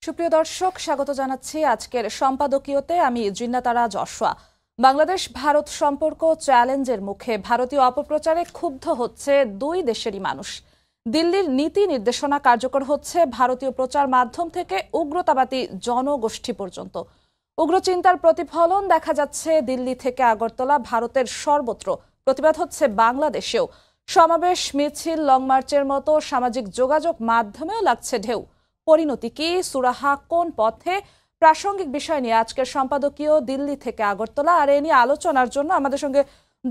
সুপ্রিয় দর্শক, স্বাগত জানাচ্ছি আজকের সম্পাদকীয়তে। আমি জিন্নাতারা যশোয়া। বাংলাদেশ ভারত সম্পর্ক চ্যালেঞ্জের মুখে ভারতীয় অপপ্রচারে ক্ষুব্ধ হচ্ছে দুই দেশেরই মানুষ। দিল্লির নীতি নির্দেশনা কার্যকর হচ্ছে ভারতীয় প্রচার মাধ্যম থেকে উগ্রতাবাদী জনগোষ্ঠী পর্যন্ত। উগ্র চিন্তার প্রতিফলন দেখা যাচ্ছে দিল্লি থেকে আগরতলা, ভারতের সর্বত্র। প্রতিবাদ হচ্ছে বাংলাদেশেও। সমাবেশ, মিছিল, লং মার্চের মতো সামাজিক যোগাযোগ মাধ্যমেও লাগছে ঢেউ। পরিণতি কি, সুরাহা কোন পথে? প্রাসঙ্গিক বিষয় নিয়ে আজকের সম্পাদকীয় দিল্লি থেকে আগরতলা। আর এ নিয়ে আলোচনার জন্য আমাদের সঙ্গে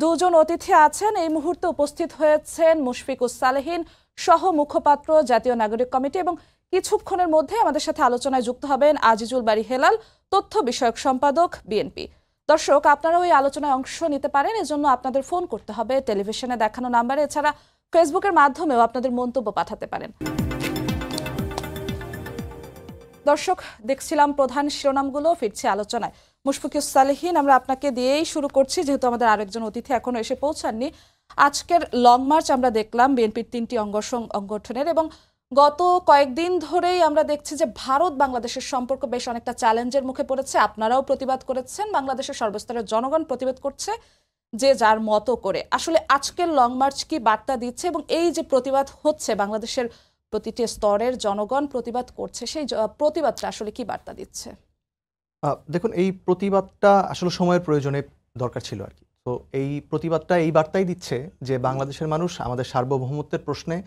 দুজন অতিথি আছেন। এই মুহূর্তে উপস্থিত হয়েছেন মুশফিকুস সালেহীন, সহ মুখপাত্র, জাতীয় নাগরিক কমিটি, এবং কিছুক্ষণের মধ্যে আমাদের সাথে আলোচনায় যুক্ত হবেন আজিজুল বারী হেলাল, তথ্য বিষয়ক সম্পাদক, বিএনপি। দর্শক, আপনারাও এই আলোচনায় অংশ নিতে পারেন। এজন্য আপনাদের ফোন করতে হবে টেলিভিশনে দেখানো নাম্বারে। এছাড়া ফেসবুকের মাধ্যমেও আপনাদের মন্তব্য পাঠাতে পারেন। দর্শক, দেখছিলাম প্রধান শিরোনামগুলো, ফিরছি আলোচনায়। মুশফিকুস সালেহীন, আমরা আপনাকে দিয়েই শুরু করছি যেহেতু আমাদের আরেকজন অতিথি এখনো এসে পৌঁছাননি। আজকের লং মার্চ আমরা দেখলাম বিএনপির 3টি অঙ্গ সংগঠনের, এবং গত কয়েকদিন ধরেই আমরা দেখছি যে ভারত বাংলাদেশের সম্পর্ক বেশ অনেকটা চ্যালেঞ্জের মুখে পড়েছে। আপনারাও প্রতিবাদ করেছেন, বাংলাদেশের সর্বস্তরের জনগণ প্রতিবাদ করছে যে যার মতো করে। আসলে আজকের লং মার্চ কি বার্তা দিচ্ছে, এবং এই যে প্রতিবাদ হচ্ছে, বাংলাদেশের প্রতিটি স্তরের জনগণ প্রতিবাদ করছে, সেই প্রতিবাদটা আসলে কি বার্তা দিচ্ছে? দেখুন, এই প্রতিবাদটা আসলে সময়ের প্রয়োজনে দরকার ছিল আর কি। তো এই প্রতিবাদটা এই বার্তাই দিচ্ছে যে বাংলাদেশের মানুষ আমাদের সার্বভৌমত্বের প্রশ্নে,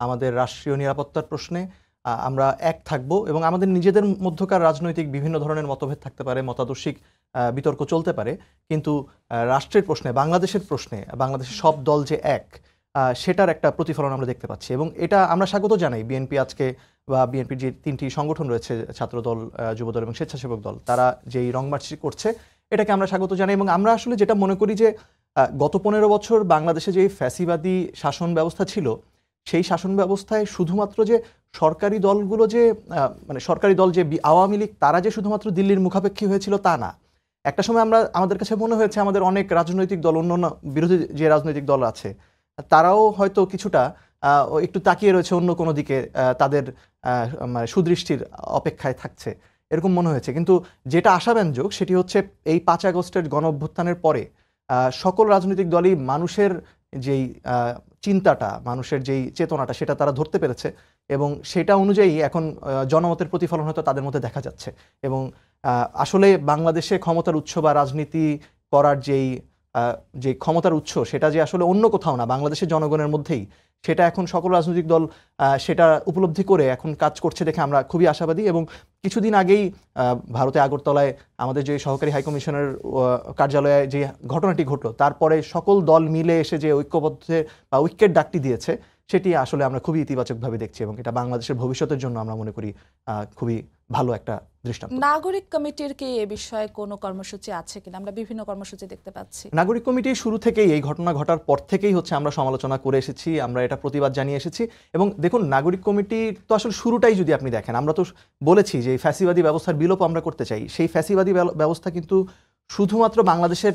আমাদের রাষ্ট্রীয় নিরাপত্তার প্রশ্নে আমরা এক থাকব, এবং আমাদের নিজেদের মধ্যকার রাজনৈতিক বিভিন্ন ধরনের মতভেদ থাকতে পারে, মতাদর্শিক বিতর্ক চলতে পারে, কিন্তু রাষ্ট্রের প্রশ্নে, বাংলাদেশের প্রশ্নে বাংলাদেশের সব দল যে এক, সেটার একটা প্রতিফলন আমরা দেখতে পাচ্ছি। এবং এটা আমরা স্বাগত জানাই। বিএনপি আজকে, বা বিএনপির যে 3টি সংগঠন রয়েছে, ছাত্রদল, যুবদল এবং স্বেচ্ছাসেবক দল, তারা যেই রং মার্চ করছে, এটাকে আমরা স্বাগত জানাই। এবং আমরা আসলে যেটা মনে করি যে গত 15 বছর বাংলাদেশে যে ফ্যাসিবাদী শাসন ব্যবস্থা ছিল, সেই শাসন ব্যবস্থায় শুধুমাত্র যে সরকারি দলগুলো যে মানে সরকারি দল যে আওয়ামী লীগ, তারা যে শুধুমাত্র দিল্লির মুখাপেক্ষী হয়েছিল তা না। একটা সময় আমাদের কাছে মনে হয়েছে আমাদের অনেক রাজনৈতিক দল, অন্যান্য বিরোধী যে রাজনৈতিক দল আছে, তারাও হয়তো কিছুটা একটু তাকিয়ে রয়েছে অন্য কোনো দিকে, তাদের সুদৃষ্টির অপেক্ষায় থাকছে, এরকম মনে হয়েছে। কিন্তু যেটা আশাব্যঞ্জক সেটি হচ্ছে এই 5 আগস্টের গণ অভ্যুত্থানের পরে সকল রাজনৈতিক দলই মানুষের যেই চিন্তাটা, মানুষের যেই চেতনাটা, সেটা তারা ধরতে পেরেছে, এবং সেটা অনুযায়ী এখন জনমতের প্রতিফলন হয়তো তাদের মধ্যে দেখা যাচ্ছে। এবং আসলে বাংলাদেশে ক্ষমতার উৎস বা রাজনীতি করার যে ক্ষমতার উৎস, সেটা যে আসলে অন্য কোথাও না, বাংলাদেশের জনগণের মধ্যেই, সেটা এখন সকল রাজনৈতিক দল সেটা উপলব্ধি করে এখন কাজ করছে দেখে আমরা খুবই আশাবাদী। এবং কিছুদিন আগেই ভারতে আগরতলায় আমাদের যে সহকারী হাইকমিশনের কার্যালয়ে যে ঘটনাটি ঘটলো, তারপরে সকল দল মিলে এসে যে ঐক্যবদ্ধে বা ঐক্যের ডাকটি দিয়েছে, সেটি আসলে আমরা খুবই ইতিবাচকভাবে দেখছি, এবং এটা বাংলাদেশের ভবিষ্যতের জন্য আমরা মনে করি খুবই ভালো একটা দৃষ্টান্ত। নাগরিক কমিটির কি এ বিষয়ে কোনো কর্মসূচি আছে কিনা? আমরা বিভিন্ন কর্মসূচি দেখতে পাচ্ছি। নাগরিক কমিটি শুরু থেকেই, এই ঘটনা ঘটার পর থেকেই হচ্ছে আমরা সমালোচনা করে এসেছি, আমরা এটা প্রতিবাদ জানিয়ে এসেছি। এবং দেখুন, নাগরিক কমিটি তো আসলে শুরুটাই যদি আপনি দেখেন, আমরা তো বলেছি যে ফ্যাসিবাদী ব্যবস্থার বিলোপ আমরা করতে চাই। সেই ফ্যাসিবাদী ব্যবস্থা কিন্তু শুধুমাত্র বাংলাদেশের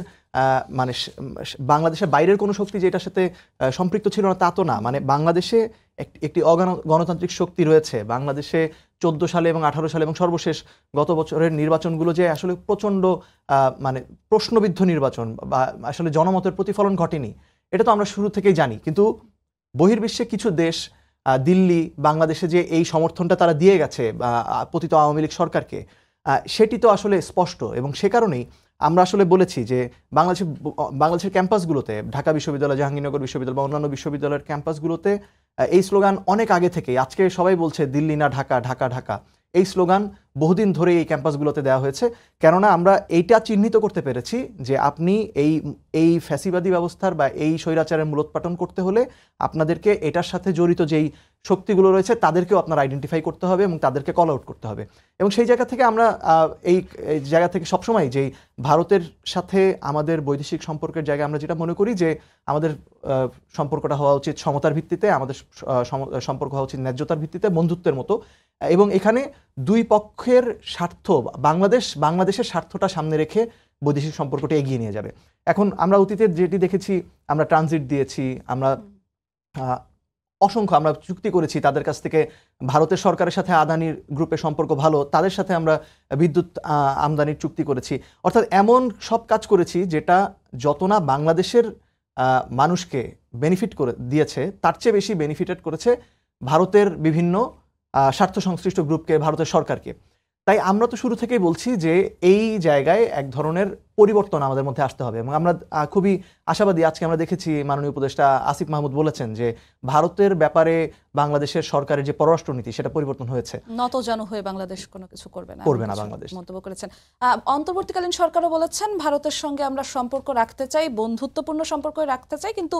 বাংলাদেশের বাইরের কোনো শক্তি যে এটার সাথে সম্পৃক্ত ছিল না তা তো না। মানে বাংলাদেশে একটি গণতান্ত্রিক শক্তি রয়েছে। বাংলাদেশে 14 সালে এবং 18 সালে এবং সর্বশেষ গত বছরের নির্বাচনগুলো যে আসলে প্রচণ্ড প্রশ্নবিদ্ধ নির্বাচন, বা আসলে জনমতের প্রতিফলন ঘটেনি, এটা তো আমরা শুরু থেকেই জানি। কিন্তু বহির্বিশ্বে কিছু দেশ, দিল্লি, বাংলাদেশে যে এই সমর্থনটা তারা দিয়ে গেছে পতিত আওয়ামী লীগ সরকারকে, সেটি তো আসলে স্পষ্ট। এবং সে কারণেই আমরা আসলে বলেছি যে বাংলাদেশের ক্যাম্পাসগুলোতে, ঢাকা বিশ্ববিদ্যালয়, জাহাঙ্গীরনগর বিশ্ববিদ্যালয় বা অন্যান্য বিশ্ববিদ্যালয়ের ক্যাম্পাসগুলোতে এই স্লোগান অনেক আগে থেকেই, আজকে সবাই বলছে দিল্লি না ঢাকা, ঢাকা ঢাকা, এই স্লোগান বহুদিন ধরে এই ক্যাম্পাসগুলোতে দেওয়া হয়েছে। কেননা আমরা এইটা চিহ্নিত করতে পেরেছি যে আপনি এই ফ্যাসিবাদী ব্যবস্থার বা এই স্বৈরাচারের মূলোৎপাটন করতে হলে আপনাদেরকে এটার সাথে জড়িত যেই শক্তিগুলো রয়েছে তাদেরকেও আপনার আইডেন্টিফাই করতে হবে এবং তাদেরকে কল আউট করতে হবে। এবং সেই জায়গা থেকে আমরা এই জায়গা থেকে সবসময় যেই ভারতের সাথে আমাদের বৈদেশিক সম্পর্কের জায়গায় আমরা যেটা মনে করি যে আমাদের সম্পর্কটা হওয়া উচিত সমতার ভিত্তিতে, আমাদের সম্পর্ক হওয়া উচিত ন্যায্যতার ভিত্তিতে, বন্ধুত্বের মতো। এবং এখানে দুই পক্ষের স্বার্থ, বাংলাদেশের স্বার্থটা সামনে রেখে বৈদেশিক সম্পর্কটা এগিয়ে নিয়ে যাবে। এখন আমরা অতীতে যেটি দেখেছি, আমরা ট্রানজিট দিয়েছি, আমরা অসংখ্য আমরা চুক্তি করেছি তাদের কাছ থেকে, ভারতের সরকারের সাথে আদানির গ্রুপের সম্পর্ক ভালো, তাদের সাথে আমরা বিদ্যুৎ আমদানির চুক্তি করেছি। অর্থাৎ এমন সব কাজ করেছি যেটা যত না বাংলাদেশের মানুষকে বেনিফিট করে দিয়েছে, তার চেয়ে বেশি বেনিফিটেড করেছে ভারতের বিভিন্ন স্বার্থ সংশ্লিষ্ট গ্রুপকে, ভারতের সরকারকে। তাই আমরা তো শুরু থেকেই বলছি যে এই জায়গায় এক ধরনের পরিবর্তন আমাদের মধ্যে আসতে হবে, এবং আমরা খুবই আশাবাদী। আজকে আমরা দেখেছি মাননীয় উপদেষ্টা আসিফ মাহমুদ বলেছেন যে ভারতের ব্যাপারে বাংলাদেশের সরকারের যে পররাষ্ট্রনীতি সেটা পরিবর্তন হয়েছে, নতজানু হয়ে বাংলাদেশ কোনো কিছু করবে না বাংলাদেশ মন্তব্য করেছেন। অন্তর্বর্তীকালীন সরকারও বলেছেন ভারতের সঙ্গে আমরা সম্পর্ক রাখতে চাই, বন্ধুত্বপূর্ণ সম্পর্ক রাখতে চাই, কিন্তু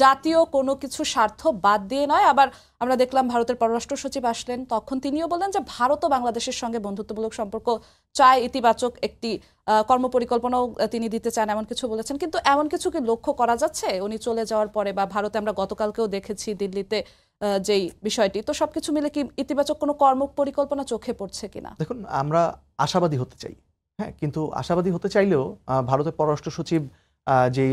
জাতীয় কোনো কিছু স্বার্থ বাদ দিয়ে নয়। আবার আমরা দেখলাম ভারতের পররাষ্ট্র সচিব আসলেন, তখন তিনিও বললেন যে ভারতও বাংলাদেশের সঙ্গে বন্ধুত্বমূলক সম্পর্ক চায়, ইতিবাচক একটি কর্মপরিকল্পনাও তিনি দিতে চান, এমন কিছু বলেছেন। কিন্তু এমন কিছু কি লক্ষ্য করা যাচ্ছে উনি চলে যাওয়ার পরে, বা ভারতে আমরা গতকালকেও দেখেছি দিল্লিতে যেই বিষয়টি, তো সবকিছু মিলে কি ইতিবাচক কোনো কর্ম পরিকল্পনা চোখে পড়ছে কিনা? দেখুন, আমরা আশাবাদী হতে চাই, হ্যাঁ, কিন্তু আশাবাদী হতে চাইলেও ভারতের পররাষ্ট্র সচিব যে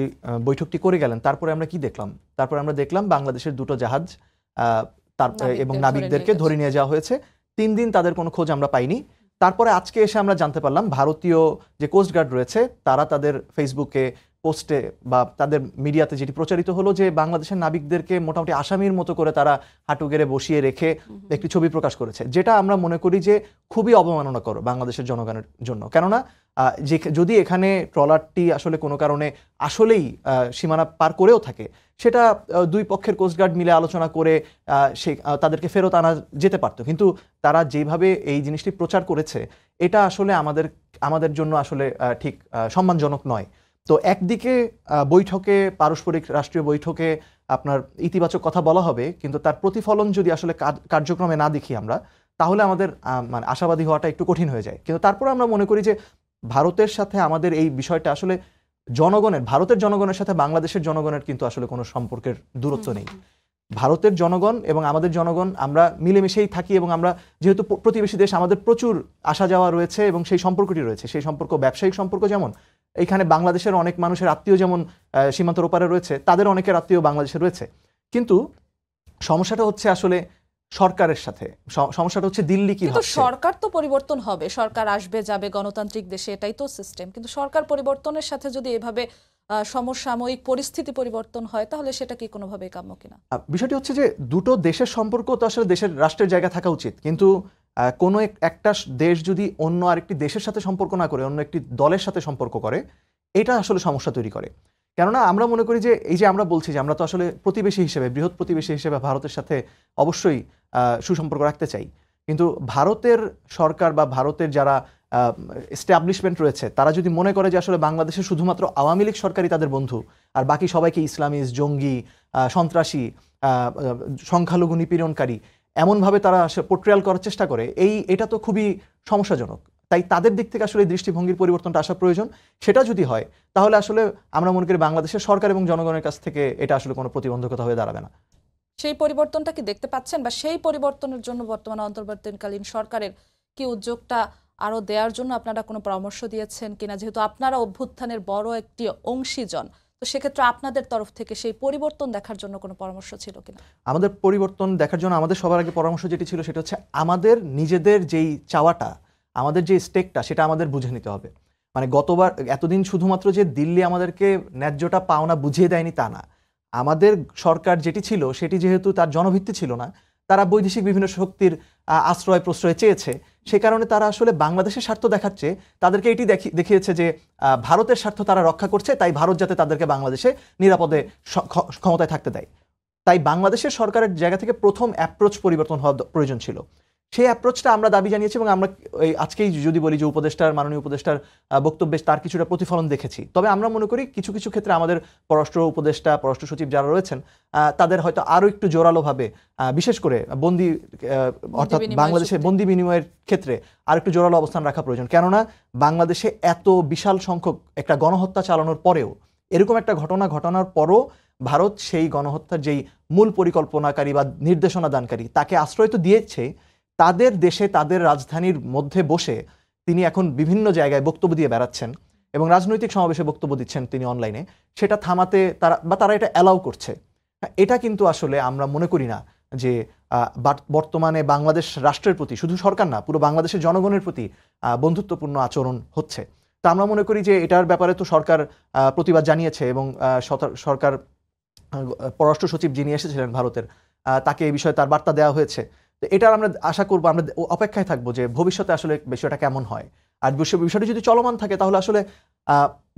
বৈঠকটি করে গেলেন, তারপরে আমরা কি দেখলাম? তারপরে আমরা দেখলাম বাংলাদেশের দুটো জাহাজ এবং নাবিকদেরকে ধরে নিয়ে যাওয়া হয়েছে। 3 দিন তাদের কোনো খোঁজ আমরা পাইনি। তারপরে আজকে এসে আমরা জানতে পারলাম ভারতীয় যে কোস্টগার্ড রয়েছে তারা তাদের ফেসবুকে পোস্টে বা তাদের মিডিয়াতে যেটি প্রচারিত হলো যে বাংলাদেশের নাবিকদেরকে মোটামুটি আসামির মতো করে তারা হাঁটু গেড়ে বসিয়ে রেখে একটি ছবি প্রকাশ করেছে, যেটা আমরা মনে করি যে খুবই অবমাননাকর বাংলাদেশের জনগণের জন্য। কেননা যদি এখানে ট্রলারটি আসলে কোনো কারণে আসলেই সীমানা পার করেও থাকে, সেটা দুই পক্ষের কোস্টগার্ড মিলে আলোচনা করে তাদেরকে ফেরত আনা যেতে পারত, কিন্তু তারা যেভাবে এই জিনিসটি প্রচার করেছে এটা আসলে আমাদের জন্য আসলে ঠিক সম্মানজনক নয়। তো একদিকে বৈঠকে, পারস্পরিক রাষ্ট্রীয় বৈঠকে আপনার ইতিবাচক কথা বলা হবে, কিন্তু তার প্রতিফলন যদি আসলে কার্যক্রমে না দেখি আমরা, তাহলে আমাদের মানে আশাবাদী হওয়াটা একটু কঠিন হয়ে যায়। কিন্তু তারপরে আমরা মনে করি যে ভারতের সাথে আমাদের এই বিষয়টা আসলে ভারতের জনগণের সাথে বাংলাদেশের জনগণের কিন্তু আসলে কোনো সম্পর্কের দূরত্ব নেই। ভারতের জনগণ এবং আমাদের জনগণ আমরা মিলেমিশেই থাকি, এবং আমরা যেহেতু প্রতিবেশী দেশ, আমাদের প্রচুর আসা যাওয়া রয়েছে এবং সেই সম্পর্কটি রয়েছে। সেই সম্পর্ক ব্যবসায়িক সম্পর্ক, যেমন এইখানে বাংলাদেশের অনেক মানুষের আত্মীয় যেমন সীমান্তের ওপারে রয়েছে, তাদের অনেকের আত্মীয় বাংলাদেশে রয়েছে। কিন্তু সমস্যাটা হচ্ছে আসলে সরকারের সাথে, সমস্যাটা হচ্ছে দিল্লি কি ভাবছে। সরকার তো পরিবর্তন হবে, সরকার আসবে যাবে, গণতান্ত্রিক দেশে এটাই তো সিস্টেম। কিন্তু সরকার পরিবর্তনের সাথে যদি এভাবে সমসাময়িক পরিস্থিতি পরিবর্তন হয়, তাহলে সেটা কি কোনোভাবে কাম্য কিনা? বিষয়টি হচ্ছে যে দুটো দেশের সম্পর্ক তো আসলে দেশের রাষ্ট্রের জায়গা থাকা উচিত, কিন্তু কোনো একটা দেশ যদি অন্য আরেকটি দেশের সাথে সম্পর্ক না করে অন্য একটি দলের সাথে সম্পর্ক করে, এটা আসলে সমস্যা তৈরি করে। কেননা আমরা মনে করি যে এই যে আমরা বলছি যে আমরা তো আসলে প্রতিবেশী হিসেবে, বৃহৎ প্রতিবেশী হিসেবে ভারতের সাথে অবশ্যই সুসম্পর্ক রাখতে চাই, কিন্তু ভারতের সরকার বা ভারতের যারা এস্টাবলিশমেন্ট রয়েছে তারা যদি মনে করে যে আসলে বাংলাদেশে শুধুমাত্র আওয়ামী লীগ সরকারই তাদের বন্ধু, আর বাকি সবাইকে ইসলামিস্ট, জঙ্গি, সন্ত্রাসী, সংখ্যালঘু নিপীড়নকারী এমনভাবে তারা পোর্ট্রেয়াল করার চেষ্টা করে, এটা তো খুবই সমস্যাজনক। তাই তাদের দিক থেকে আসলে দৃষ্টিভঙ্গির পরিবর্তনটা আসা প্রয়োজন। সেটা যদি হয় তাহলে আসলে আমরা মনে করি বাংলাদেশের সরকার এবং জনগণের কাছ থেকে এটা আসলে কোনো প্রতিবন্ধকতা হয়ে দাঁড়াবে না। সেই পরিবর্তনটা কি দেখতে পাচ্ছেন, বা সেই পরিবর্তনের জন্য বর্তমানে অন্তর্বর্তীকালীন সরকারের কি উদ্যোগটা আরো দেওয়ার জন্য আপনারা কোনো পরামর্শ দিয়েছেন কিনা? যেহেতু আপনারা অভ্যুত্থানের বড় একটি অংশীজন, তো সেক্ষেত্রে আপনাদের তরফ থেকে সেই পরিবর্তন দেখার জন্য কোনো পরামর্শ ছিল কিনা? আমাদের পরিবর্তন দেখার জন্য আমাদের সবার আগে পরামর্শ যেটি ছিল সেটা হচ্ছে আমাদের নিজেদের যেই চাওয়াটা, আমাদের যে স্টেকটা, সেটা আমাদের বুঝে নিতে হবে। মানে গতবার এতদিন শুধুমাত্র যে দিল্লি আমাদেরকে ন্যায্যটা পাওনা বুঝিয়ে দেয়নি তা না, আমাদের সরকার যেটি ছিল সেটি যেহেতু তার জনভিত্তি ছিল না, তারা বৈদেশিক বিভিন্ন শক্তির আশ্রয় প্রশ্রয় চেয়েছে, সে কারণে তারা আসলে বাংলাদেশের স্বার্থ দেখাচ্ছে, তাদেরকে এটি দেখিয়েছে যে ভারতের স্বার্থ তারা রক্ষা করছে, তাই ভারত যাতে তাদেরকে বাংলাদেশে নিরাপদে ক্ষমতায় থাকতে দেয়। তাই বাংলাদেশের সরকারের জায়গা থেকে প্রথম অ্যাপ্রোচ পরিবর্তন হওয়া প্রয়োজন ছিল। সেই অ্যাপ্রোচটা আমরা দাবি জানিয়েছি, এবং আমরা আজকেই যদি বলি যে মাননীয় উপদেষ্টার বক্তব্যে তার কিছুটা প্রতিফলন দেখেছি। তবে আমরা মনে করি কিছু কিছু ক্ষেত্রে আমাদের পররাষ্ট্র উপদেষ্টা, পররাষ্ট্র সচিব যারা রয়েছেন, তাদের হয়তো আরও একটু জোরালোভাবে, বিশেষ করে অর্থাৎ বাংলাদেশে বন্দি বিনিময়ের ক্ষেত্রে আর একটু জোরালো অবস্থান রাখা প্রয়োজন। কেননা বাংলাদেশে এত বিশাল সংখ্যক একটা গণহত্যা চালানোর পরেও, এরকম একটা ঘটনার পরও ভারত সেই গণহত্যার যেই মূল পরিকল্পনাকারী বা নির্দেশনা দানকারী তাকে আশ্রয় তো দিয়েছে, তাদের দেশে তাদের রাজধানীর মধ্যে বসে তিনি এখন বিভিন্ন জায়গায় বক্তব্য দিয়ে বেড়াচ্ছেন এবং রাজনৈতিক সমাবেশে বক্তব্য দিচ্ছেন তিনি অনলাইনে, সেটা থামাতে তারা এটা অ্যালাউ করছে। এটা কিন্তু আসলে আমরা মনে করি না যে বর্তমানে বাংলাদেশ রাষ্ট্রের প্রতি, শুধু সরকার না, পুরো বাংলাদেশের জনগণের প্রতি বন্ধুত্বপূর্ণ আচরণ হচ্ছে। তা আমরা মনে করি যে এটার ব্যাপারে তো সরকার প্রতিবাদ জানিয়েছে, এবং সরকার পররাষ্ট্র সচিব যিনি এসেছিলেন ভারতের, তাকে এই বিষয়ে তার বার্তা দেওয়া হয়েছে। তো এটার আমরা আশা করবো, আমরা অপেক্ষায় থাকবো যে ভবিষ্যতে আসলে বিষয়টা কেমন হয়। আর বিষয়টি যদি চলমান থাকে তাহলে আসলে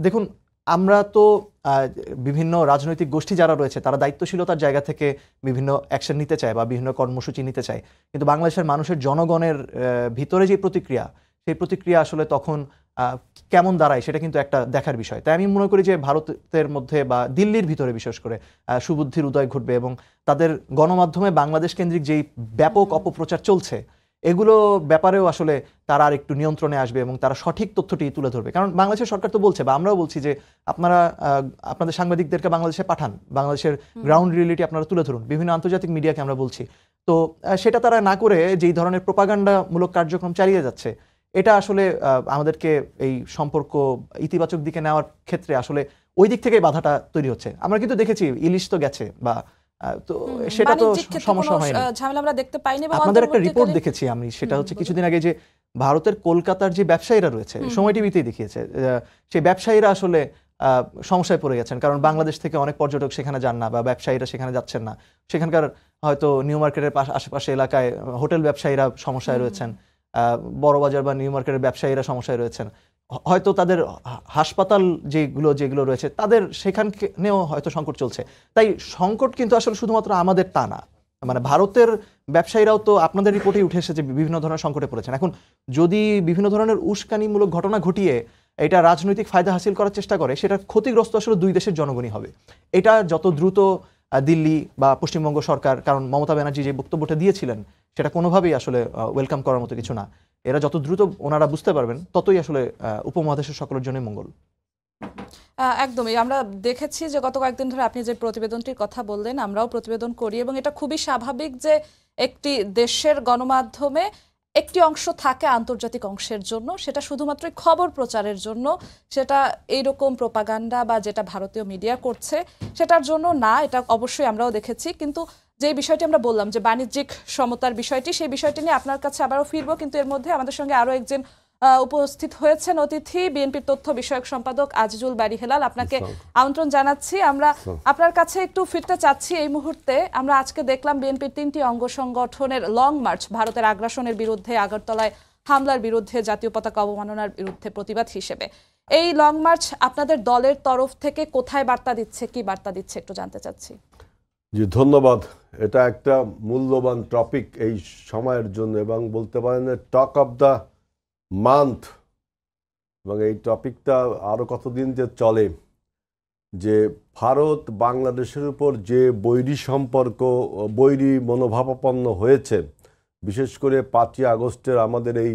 দেখুন, আমরা তো বিভিন্ন রাজনৈতিক গোষ্ঠী যারা রয়েছে তারা দায়িত্বশীলতার জায়গা থেকে বিভিন্ন অ্যাকশন নিতে চায় বা বিভিন্ন কর্মসূচি নিতে চায়, কিন্তু বাংলাদেশের মানুষের জনগণের ভিতরে যে প্রতিক্রিয়া, সেই প্রতিক্রিয়া আসলে তখন কেমন দাঁড়ায় সেটা কিন্তু একটা দেখার বিষয়। তাই আমি মনে করি যে ভারতের মধ্যে বা দিল্লির ভিতরে বিশেষ করে সুবুদ্ধির উদয় ঘটবে, এবং তাদের গণমাধ্যমে বাংলাদেশ কেন্দ্রিক যেই ব্যাপক অপপ্রচার চলছে এগুলো ব্যাপারেও আসলে তারা আর একটু নিয়ন্ত্রণে আসবে এবং তারা সঠিক তথ্যটি তুলে ধরবে। কারণ বাংলাদেশের সরকার তো বলছে, বা আমরাও বলছি যে আপনারা আপনাদের সাংবাদিকদেরকে বাংলাদেশে পাঠান, বাংলাদেশের গ্রাউন্ড রিয়েলিটি আপনারা তুলে ধরুন, বিভিন্ন আন্তর্জাতিক মিডিয়াকে আমরা বলছি। তো সেটা তারা না করে যেই ধরনের প্রোপাগান্ডামূলক কার্যক্রম চালিয়ে যাচ্ছে, এটা আসলে আমাদেরকে এই সম্পর্ক ইতিবাচক দিকে নেওয়ার ক্ষেত্রে আসলে ওই দিক থেকেই বাধাটা তৈরি হচ্ছে। আমরা কিন্তু দেখেছি ইলিশ তো গেছে, বা তো সেটা তো সমস্যা হয়নি, ঝামেলা আমরা দেখতে পাইনি। আপনাদের একটা রিপোর্ট দেখেছি আমি, সেটা হচ্ছে কিছুদিন আগে যে ভারতের কলকাতার যে ব্যবসায়ীরা রয়েছে, সময় টিভিতেই দেখিয়েছে, সেই ব্যবসায়ীরা আসলে সমস্যায় পড়ে গেছেন, কারণ বাংলাদেশ থেকে অনেক পর্যটক সেখানে যান না, বা ব্যবসায়ীরা সেখানে যাচ্ছেন না। সেখানকার হয়তো নিউ মার্কেটের আশেপাশে এলাকায় হোটেল ব্যবসায়ীরা সমস্যায় রয়েছেন, বড়বাজার বা নিউ মার্কেটের ব্যবসায়ীরা সমস্যায় রয়েছেন, হয়তো তাদের হাসপাতাল যেগুলো রয়েছে তাদের সেখানেও হয়তো সংকট চলছে। তাই সংকট কিন্তু আসলে শুধুমাত্র আমাদের তা না, মানে ভারতের ব্যবসায়ীরাও তো আপনাদের রিপোর্টেই উঠে এসেছে বিভিন্ন ধরনের সংকটে পড়েছেন। এখন যদি বিভিন্ন ধরনের উস্কানিমূলক ঘটনা ঘটিয়ে এটা রাজনৈতিক ফায়দা হাসিল করার চেষ্টা করে, সেটা ক্ষতিগ্রস্ত আসলে দুই দেশের জনগণই হবে। এটা যত দ্রুত দিল্লি বা পশ্চিমবঙ্গ সরকার, কারণ মমতা ব্যানার্জি যে বক্তব্যটা দিয়েছিলেন সেটা কোনোভাবেই আসলে ওয়েলকাম করার মতো কিছু না, এরা যত দ্রুত ওনারা বুঝতে পারবেন ততই আসলে উপমহাদেশের সকলের জন্যই মঙ্গল। একদমই, আমরা দেখেছি যে গত কয়েকদিন ধরে আপনি যে প্রতিবেদনটির কথা বললেন, আমরাও প্রতিবেদন করি, এবং এটা খুবই স্বাভাবিক যে একটি দেশের গণমাধ্যমে একটি অংশ থাকে আন্তর্জাতিক অংশের জন্য, সেটা শুধুমাত্র খবর প্রচারের জন্য, সেটা এইরকম প্রোপাগান্ডা বা যেটা ভারতীয় মিডিয়া করছে সেটার জন্য না। এটা অবশ্যই আমরাও দেখেছি, কিন্তু যে বিষয়টি আমরা বললাম যে বাণিজ্যিক সমতার বিষয়টি, সেই বিষয়টি নিয়ে আপনার কাছে আবারও ফিরবো, কিন্তু এর মধ্যে আমাদের সঙ্গে আরো একজন উপস্থিত হয়েছেন অতিথি, বিএনপির তথ্য বিষয়ক সম্পাদক আজিজুল বারী হেলাল। আপনাকে আমন্ত্রণ জানাচ্ছি। আমরা আপনার কাছে একটু ফিরতে চাচ্ছি এই মুহূর্তে। আমরা আজকে দেখলাম বিএনপির 3টি অঙ্গ সংগঠনের লং মার্চ, ভারতের আগ্রাসনের বিরুদ্ধে, আগরতলায় হামলার বিরুদ্ধে, জাতীয় পতাকা অবমাননার বিরুদ্ধে প্রতিবাদ হিসেবে। এই লং মার্চ আপনাদের দলের তরফ থেকে কোথায় বার্তা দিচ্ছে, কি বার্তা দিচ্ছে একটু জানতে চাচ্ছি। জি, ধন্যবাদ। এটা একটা মূল্যবান টপিক এই সময়ের জন্য, এবং বলতে পারেন টক অফ দ্য মান্থ। এবং এই টপিকটা আরও কতদিন যে চলে, যে ভারত বাংলাদেশের উপর যে বৈরী সম্পর্ক, বৈরী মনোভাবাপন্ন হয়েছে, বিশেষ করে 5ই আগস্টের আমাদের এই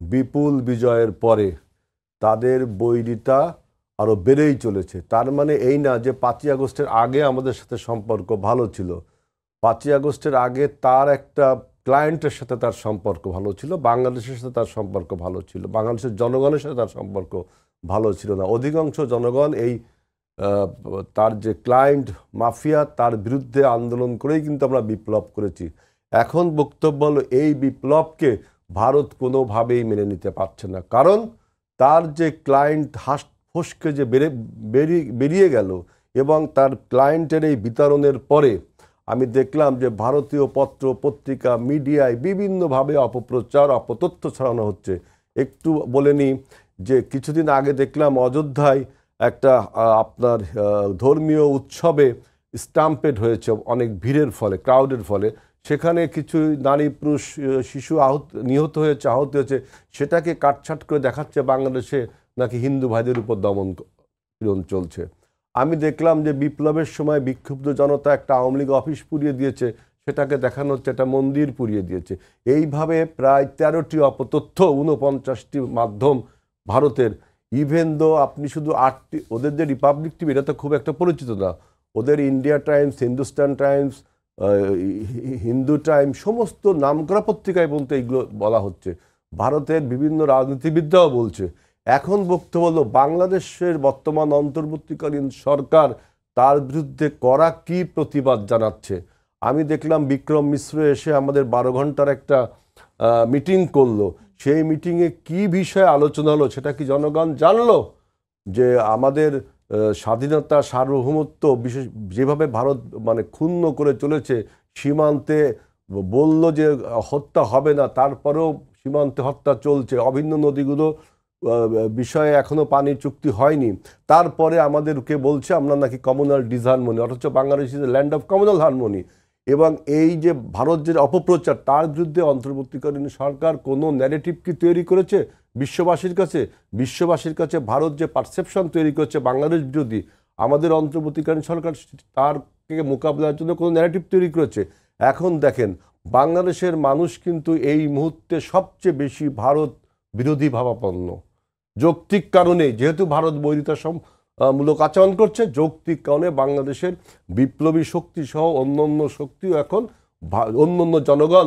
বিপুল বিজয়ের পরে তাদের বৈরিতা আরও বেড়েই চলেছে। তার মানে এই না যে 5ই আগস্টের আগে আমাদের সাথে সম্পর্ক ভালো ছিল। 5ই আগস্টের আগে তার একটা ক্লায়েন্টের সাথে তার সম্পর্ক ভালো ছিল, বাংলাদেশের সাথে তার সম্পর্ক ভালো ছিল, বাংলাদেশের জনগণের সাথে তার সম্পর্ক ভালো ছিল না। অধিকাংশ জনগণ এই তার যে ক্লায়েন্ট মাফিয়া, তার বিরুদ্ধে আন্দোলন করেই কিন্তু আমরা বিপ্লব করেছি। এখন বক্তব্য হলো এই বিপ্লবকে ভারত কোনোভাবেই মেনে নিতে পারছে না, কারণ তার যে ক্লায়েন্ট হাঁস ফসকে যে বেরিয়ে গেল, এবং তার ক্লায়েন্টের এই বিতরণের পরে আমি দেখলাম যে ভারতীয় পত্র পত্রিকা মিডিয়ায় বিভিন্নভাবে অপপ্রচার, অপতথ্য ছড়ানো হচ্ছে। একটু বলে নিই যে কিছুদিন আগে দেখলাম অযোধ্যায় একটা আপনার ধর্মীয় উৎসবে স্টাম্পেড হয়েছে অনেক ভিড়ের ফলে, ক্রাউডের ফলে। সেখানে কিছু নারী পুরুষ শিশু নিহত হয়েছে, আহত হয়েছে। সেটাকে কাটছাট করে দেখাচ্ছে বাংলাদেশে নাকি হিন্দু ভাইদের উপর দমন পীড়ন চলছে। আমি দেখলাম যে বিপ্লবের সময় বিক্ষুব্ধ জনতা একটা আওয়ামী লীগ অফিস পুড়িয়ে দিয়েছে, সেটাকে দেখানো হচ্ছে একটা মন্দির পুড়িয়ে দিয়েছে। এইভাবে প্রায় 13টি অপতথ্য, 49টি মাধ্যম ভারতের। ইভেন দো আপনি শুধু 8টি, ওদের যে রিপাবলিক টিভি, এটা তো খুব একটা পরিচিত না, ওদের India Times, Hindustan Times, Hindu Times, সমস্ত নামকরা পত্রিকায় বলতে এইগুলো বলা হচ্ছে। ভারতের বিভিন্ন রাজনীতিবিদরাও বলছে। এখন বক্তব্য হলো বাংলাদেশের বর্তমান অন্তর্বর্তীকালীন সরকার তার বিরুদ্ধে কড়া কি প্রতিবাদ জানাচ্ছে। আমি দেখলাম বিক্রম মিশ্র এসে আমাদের 12 ঘন্টার একটা মিটিং করলো। সেই মিটিংয়ে কি বিষয়ে আলোচনা হলো সেটা কি জনগণ জানলো? যে আমাদের স্বাধীনতা সার্বভৌমত্ব বিশেষ যেভাবে ভারত মানে ক্ষুণ্ণ করে চলেছে, সীমান্তে বলল যে হত্যা হবে না, তারপরেও সীমান্তে হত্যা চলছে, অভিন্ন নদীগুলো বিষয়ে এখনো পানি চুক্তি হয়নি, তারপরে আমাদেরকে বলছে আমরা নাকি কমিউনাল ডিসহারমনি, অথচ Bangladesh is land of communal harmony. এবং এই যে ভারত যে অপপ্রচার, তার বিরুদ্ধে অন্তর্বর্তীকালীন সরকার কোনো ন্যারেটিভ কি তৈরি করেছে বিশ্ববাসীর কাছে? বিশ্ববাসীর কাছে ভারত যে পারসেপশন তৈরি করেছে বাংলাদেশ বিরোধী, আমাদের অন্তর্বর্তীকালীন সরকার তার থেকে মোকাবিলার জন্য কোনো ন্যারেটিভ তৈরি করেছে? এখন দেখেন, বাংলাদেশের মানুষ কিন্তু এই মুহূর্তে সবচেয়ে বেশি ভারত বিরোধী ভাবাপন্ন। যৌক্তিক কারণে, যেহেতু ভারত বৈরিতা মূলক আচরণ করছে, যৌক্তিক কারণে বাংলাদেশের বিপ্লবী শক্তি সহ অন্যান্য শক্তিও এখন অন্যান্য জনগণ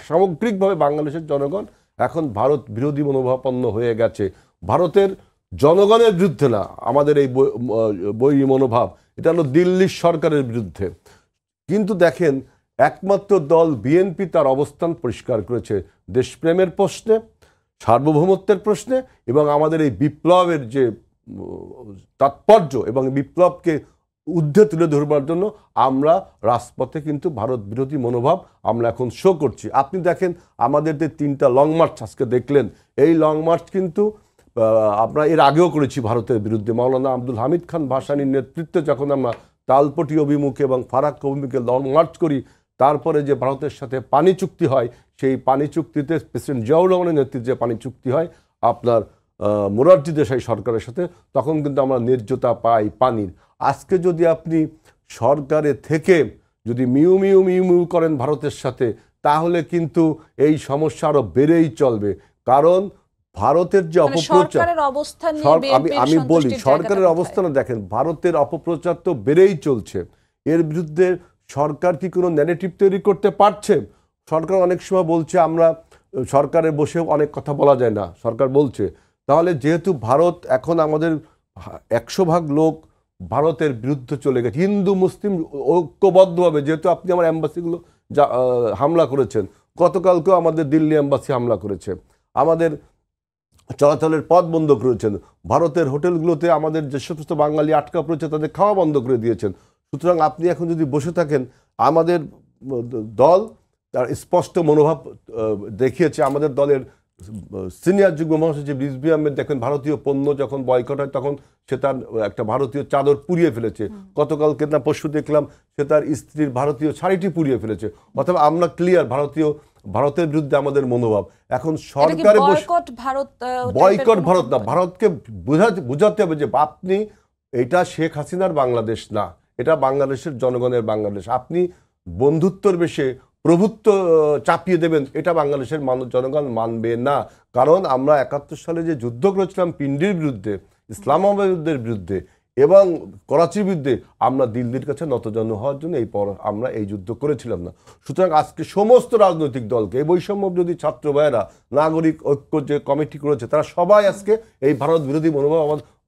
সামগ্রিকভাবে বাংলাদেশের জনগণ এখন ভারত বিরোধী মনোভাবাপন্ন হয়ে গেছে। ভারতের জনগণের বিরুদ্ধে না আমাদের এই বৈরী মনোভাব, এটা হলো দিল্লির সরকারের বিরুদ্ধে। কিন্তু দেখেন, একমাত্র দল বিএনপি তার অবস্থান পরিষ্কার করেছে দেশপ্রেমের প্রশ্নে, সার্বভৌমত্বের প্রশ্নে, এবং আমাদের এই বিপ্লবের যে তাৎপর্য এবং বিপ্লবকে ঊর্ধ্বে তুলে ধরবার জন্য আমরা রাজপথে কিন্তু ভারত বিরোধী মনোভাব আমরা এখন শো করছি। আপনি দেখেন, আমাদের যে 3টা লং মার্চ আজকে দেখলেন, এই লং মার্চ কিন্তু আমরা এর আগেও করেছি ভারতের বিরুদ্ধে। মাওলানা আব্দুল হামিদ খান ভাসানীর নেতৃত্বে যখন আমরা তালপটি অভিমুখে এবং ফারাক্কা অভিমুখে লং মার্চ করি, তারপরে যে ভারতের সাথে পানি চুক্তি হয়, সেই পানি চুক্তিতে প্রেসিডেন্ট জিয়াউর রহমানের নেতৃত্বে পানি চুক্তি হয় আপনার মোরারজি দেশাই সরকারের সাথে, তখন কিন্তু আমরা ন্যায্যতা পাই পানির। আজকে যদি আপনি সরকারে থেকে যদি মিউ মিউ মিউ মিউ করেন ভারতের সাথে, তাহলে কিন্তু এই সমস্যা আরো বেড়েই চলবে। কারণ ভারতের যে অপপ্রচার, আমি বলি সরকারের অবস্থানে দেখেন, ভারতের অপপ্রচার তো বেড়েই চলছে। এর বিরুদ্ধে সরকার কি কোনো ন্যারেটিভ তৈরি করতে পারছে? সরকার অনেক সময় বলছে আমরা সরকারে বসে অনেক কথা বলা যায় না, সরকার বলছে। তাহলে যেহেতু ভারত এখন আমাদের 100% লোক ভারতের বিরুদ্ধে চলে গেছে, হিন্দু মুসলিম ঐক্যবদ্ধভাবে, যেহেতু আপনি আমার অ্যাম্বাসিগুলো হামলা করেছেন, গতকালকেও আমাদের দিল্লি অ্যাম্বাসি হামলা করেছে, আমাদের চলাচলের পথ বন্ধ করেছেন, ভারতের হোটেলগুলোতে আমাদের যে সমস্ত বাঙালি আটকা পড়েছে তাদের খাওয়া বন্ধ করে দিয়েছেন। সুতরাং আপনি এখন যদি বসে থাকেন, আমাদের দল তার স্পষ্ট মনোভাব দেখিয়েছে। আমাদের দলের সিনিয়র যুগ্ম মহাসচিব রিজভী আহমেদ দেখেন, ভারতীয় পণ্য যখন বয়কট হয় তখন সে তার একটা ভারতীয় চাদর পুড়িয়ে ফেলেছে। গতকালকে না পরশু দেখলাম সে তার স্ত্রীর ভারতীয় শাড়িটি পুড়িয়ে ফেলেছে। অথবা আমরা ক্লিয়ার ভারতের বিরুদ্ধে আমাদের মনোভাব। এখন সরকারে বয়কট ভারত না, ভারতকে বুঝাতে হবে যে আপনি, এটা শেখ হাসিনার বাংলাদেশ না, এটা বাংলাদেশের জনগণের বাংলাদেশ। আপনি বন্ধুত্বর বেশে প্রভুত্ব চাপিয়ে দেবেন, এটা বাংলাদেশের জনগণ মানবে না। কারণ আমরা 71 সালে যে যুদ্ধ করেছিলাম পিন্ডির বিরুদ্ধে, ইসলামাবাদের বিরুদ্ধে এবং করাচির বিরুদ্ধে, আমরা দিল্লির কাছে নতজানু হওয়ার জন্য আমরা এই যুদ্ধ করেছিলাম না। সুতরাং আজকে সমস্ত রাজনৈতিক দলকে, এই বৈষম্য বিরোধী ছাত্র ভাইয়েরা, নাগরিক ঐক্য যে কমিটি করেছে, তারা সবাই আজকে এই ভারত বিরোধী মনোভাব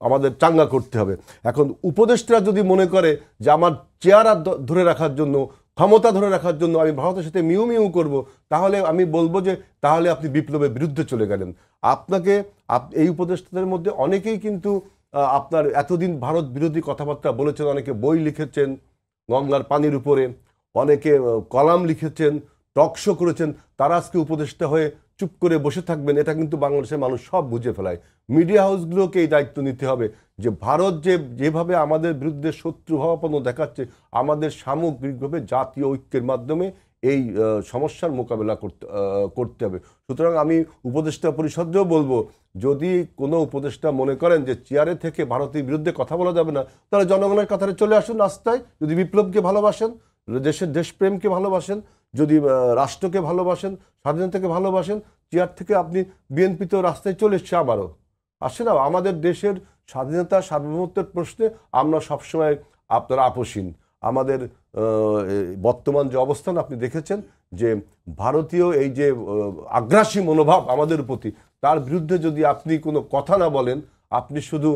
আমাদের চাঙ্গা করতে হবে। এখন উপদেষ্টারা যদি মনে করে যে আমার চেয়ার ধরে রাখার জন্য, ক্ষমতা ধরে রাখার জন্য আমি ভারতের সাথে মিউ মিউ করব, তাহলে আমি বলবো যে তাহলে আপনি বিপ্লবের বিরুদ্ধে চলে গেলেন। এই উপদেষ্টাদের মধ্যে অনেকেই কিন্তু আপনার এতদিন ভারত বিরোধী কথাবার্তা বলেছেন, অনেকে বই লিখেছেন গঙ্গার পানির উপরে, অনেকে কলাম লিখেছেন, টকশো করেছেন। তারা আজকে উপদেষ্টা হয়ে চুপ করে বসে থাকবেন, এটা কিন্তু বাংলাদেশের মানুষ সব বুঝে ফেলায়। মিডিয়া হাউসগুলোকে এই দায়িত্ব নিতে হবে যে ভারত যেভাবে আমাদের বিরুদ্ধে শত্রুভাবাপন্ন দেখাচ্ছে, আমাদের সামগ্রিকভাবে জাতীয় ঐক্যের মাধ্যমে এই সমস্যার মোকাবেলা করতে হবে। সুতরাং আমি উপদেষ্টা পরিষদেও বলবো, যদি কোনো উপদেষ্টা মনে করেন যে চেয়ারে থেকে ভারতের বিরুদ্ধে কথা বলা যাবে না, তাহলে জনগণের কাতারে চলে আসুন রাস্তায়। যদি বিপ্লবকে ভালোবাসেন, দেশপ্রেমকে ভালোবাসেন, যদি রাষ্ট্রকে ভালোবাসেন, স্বাধীনতাকে ভালোবাসেন, চেয়ার থেকে আপনি বিএনপিতেও রাস্তায় চলে এসছে, আবারও আসে না। আমাদের দেশের স্বাধীনতা সার্বভৌমত্বের প্রশ্নে আমরা সবসময় আপনারা আপোষহীন। আমাদের বর্তমান যে অবস্থান আপনি দেখেছেন যে ভারতীয় এই যে আগ্রাসী মনোভাব আমাদের প্রতি, তার বিরুদ্ধে যদি আপনি কোনো কথা না বলেন, আপনি শুধু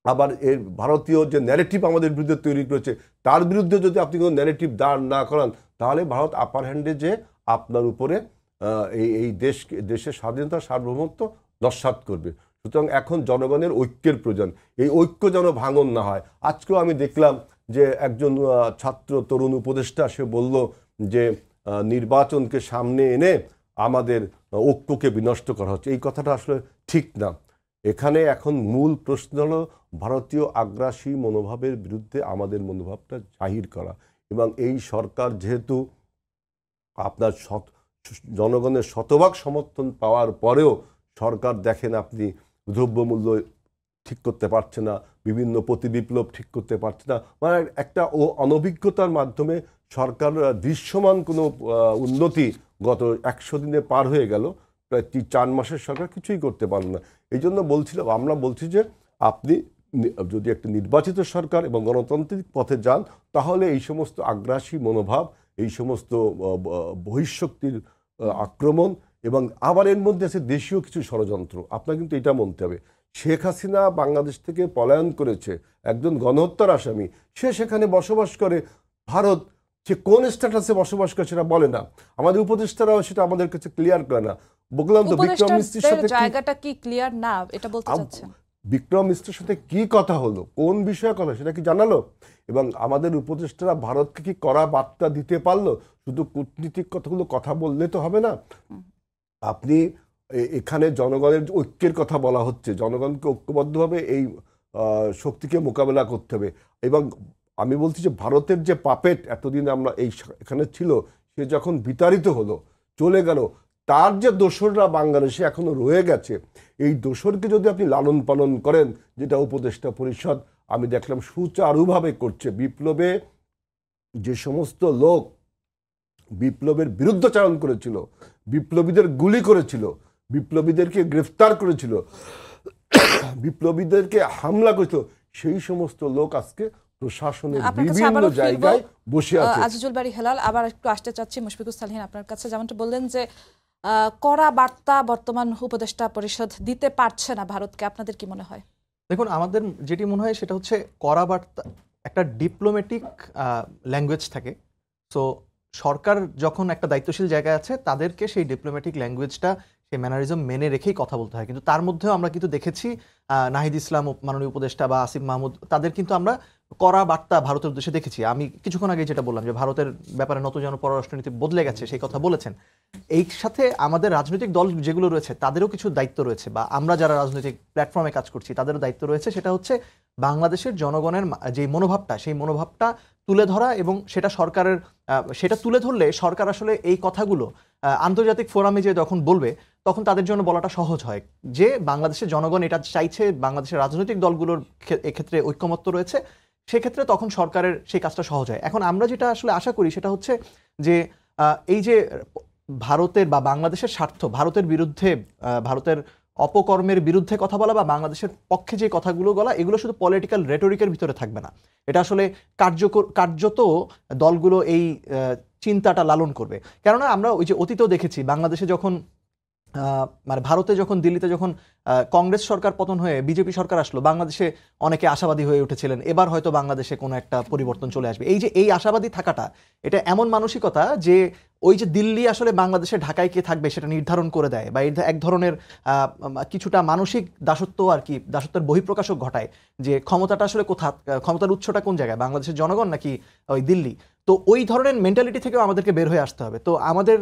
আবার এর ভারতীয় যে ন্যারেটিভ আমাদের বিরুদ্ধে তৈরি করেছে তার বিরুদ্ধে যদি আপনি কোনো ন্যারেটিভ দাঁড় না করান, তাহলে ভারত আপার হ্যান্ডে যে আপনার উপরে এই দেশের স্বাধীনতা সার্বভৌমত্ব নস্যাৎ করবে। সুতরাং এখন জনগণের ঐক্যের প্রয়োজন, এই ঐক্য যেন ভাঙন না হয়। আজকেও আমি দেখলাম যে একজন ছাত্র তরুণ উপদেষ্টা সে বলল যে নির্বাচনকে সামনে এনে আমাদের ঐক্যকে বিনষ্ট করা হচ্ছে। এই কথাটা আসলে ঠিক না। এখানে এখন মূল প্রশ্ন হলো ভারতীয় আগ্রাসী মনোভাবের বিরুদ্ধে আমাদের মনোভাবটা জাহির করা, এবং এই সরকার যেহেতু আপনার জনগণের শতভাগ সমর্থন পাওয়ার পরেও সরকার দেখেন আপনি দ্রব্যমূল্য ঠিক করতে পারছে না, বিভিন্ন প্রতিবিপ্লব ঠিক করতে পারছে না, মানে একটা অনভিজ্ঞতার মাধ্যমে সরকার দৃশ্যমান কোনো উন্নতি গত 100 দিনে পার হয়ে গেল, প্রায় 4 মাসের সরকার কিছুই করতে পারল না। এই জন্য আমরা বলছি যে আপনি যদি একটা নির্বাচিত সরকার এবং গণতান্ত্রিক পথে যান, তাহলে এই সমস্ত আগ্রাসী মনোভাব, এই সমস্ত বহিঃশক্তির আক্রমণ, এবং আবার এর মধ্যে আছে দেশীয় কিছু ষড়যন্ত্র। আপনার কিন্তু এটা মানতে হবে, শেখ হাসিনা বাংলাদেশ থেকে পলায়ন করেছে, একজন গণহত্যার আসামি, সে সেখানে বসবাস করে। ভারত সে কোন স্ট্যাটাসে বসবাস করে সেটা বলে না, আমাদের উপদেষ্টারাও সেটা আমাদের কাছে ক্লিয়ার করে না। বললাম তো বিক্রম মিস্ত্রির সাথে জায়গাটা কি ক্লিয়ার না, এটা বলতে চাচ্ছেন? বিক্রম মিস্ত্রির সাথে কি কথা হলো, কোন বিষয়ে কথা, সেটা কি জানালো? এবং আমাদের উপদেষ্টারা ভারতকে কি কড়া বার্তা দিতে পারলো? শুধু কূটনীতিক কথাগুলো কথা বললে তো হবে না। আপনি এখানে জনগণের ঐক্যের কথা বলা হচ্ছে, জনগণকে ঐক্যবদ্ধভাবে এই শক্তিকে মোকাবেলা করতে হবে। এবং আমি বলছি যে ভারতের যে পাপেট এতদিন আমরা এখানে ছিল, সে যখন বিতাড়িত হলো, চলে গেল, তার যে দোসররা বাংলাদেশে এখনো রয়ে গেছে, এই দোসরকে যদি আপনি লালন পালন করেন, যেটা উপদেষ্টা পরিষদ আমি দেখলাম সুচারুভাবে করছে। বিপ্লবে যে সমস্ত লোক বিপ্লবের বিরুদ্ধাচরণ করেছিল, বিপ্লবীদের গুলি করেছিল, বিপ্লবীদেরকে গ্রেফতার করেছিল, বিপ্লবীদেরকে হামলা করেছিল, সেই সমস্ত লোক আজকে প্রশাসনের বিভিন্ন জায়গায় বসে আছে। আজিজুল বারী হেলাল, আবার একটু আসতে চাচ্ছি মুশফিকুর সালেহীন আপনার কাছে। যেমনটা বললেন যে কড়া বার্তা বর্তমান উপদেষ্টা পরিষদ দিতে পারছে না ভারতকে, আপনাদের কি মনে হয়? দেখুন, আমাদের যেটি মনে হয় সেটা হচ্ছে কড়া বার্তা একটা ডিপ্লোম্যাটিক ল্যাঙ্গুয়েজ থাকে। সো সরকার যখন একটা দায়িত্বশীল জায়গায় আছে, তাদেরকে সেই ডিপ্লোম্যাটিক ল্যাঙ্গুয়েজটা, সেই ম্যানারিজম মেনে রেখেই কথা বলতে হয়। কিন্তু তার মধ্যেও আমরা কিন্তু দেখেছি নাহিদ ইসলাম মাননীয় উপদেষ্টা বা আসিফ মাহমুদ, তাদের কিন্তু আমরা কড়া বার্তা ভারতের উদ্দেশ্যে দেখেছি। আমি কিছুক্ষণ আগে যেটা বললাম যে ভারতের ব্যাপারে নতুন যেন পররাষ্ট্রনীতি বদলে গেছে, সেই কথা বলেছেন। এই সাথে আমাদের রাজনৈতিক দল যেগুলো রয়েছে তাদেরও কিছু দায়িত্ব রয়েছে, বা আমরা যারা রাজনৈতিক প্ল্যাটফর্মে কাজ করছি তাদেরও দায়িত্ব রয়েছে। সেটা হচ্ছে বাংলাদেশের জনগণের যে মনোভাবটা, সেই মনোভাবটা তুলে ধরা, এবং সেটা সরকারের সেটা তুলে ধরলে সরকার আসলে এই কথাগুলো আন্তর্জাতিক ফোরামে যে যখন বলবে, তখন তাদের জন্য বলাটা সহজ হয় যে বাংলাদেশের জনগণ এটা চাইছে, বাংলাদেশের রাজনৈতিক দলগুলোর এক্ষেত্রে ঐক্যমত্য রয়েছে, সেক্ষেত্রে তখন সরকারের সেই কাজটা সহজ হয়। এখন আমরা যেটা আসলে আশা করি সেটা হচ্ছে যে এই যে ভারতের বা বাংলাদেশের স্বার্থ, ভারতের বিরুদ্ধে, ভারতের অপকর্মের বিরুদ্ধে কথা বলা বা বাংলাদেশের পক্ষে যে কথাগুলো বলা, এগুলো শুধু পলিটিক্যাল রেটরিকের ভিতরে থাকবে না, এটা আসলে কার্যত দলগুলো এই চিন্তাটা লালন করবে। কেননা আমরা ওই যে অতীতেও দেখেছি, বাংলাদেশে যখন মানে ভারতে যখন, দিল্লিতে যখন কংগ্রেস সরকার পতন হয়ে বিজেপি সরকার আসলো, বাংলাদেশে অনেকে আশাবাদী হয়ে উঠেছিলেন এবার হয়তো বাংলাদেশে কোনো একটা পরিবর্তন চলে আসবে। এই আশাবাদী থাকাটা, এটা এমন মানসিকতা যে ওই যে দিল্লি আসলে বাংলাদেশে ঢাকায় কে থাকবে সেটা নির্ধারণ করে দেয়, বা এক ধরনের কিছুটা মানসিক দাসত্ব আর কি, দাসত্বের বহিঃপ্রকাশক ঘটায়, যে ক্ষমতাটা আসলে ক্ষমতার উৎসটা কোন জায়গায়, বাংলাদেশের জনগণ নাকি ওই দিল্লি। তো ওই ধরনের মেন্টালিটি থেকেও আমাদেরকে বের হয়ে আসতে হবে। তো আমাদের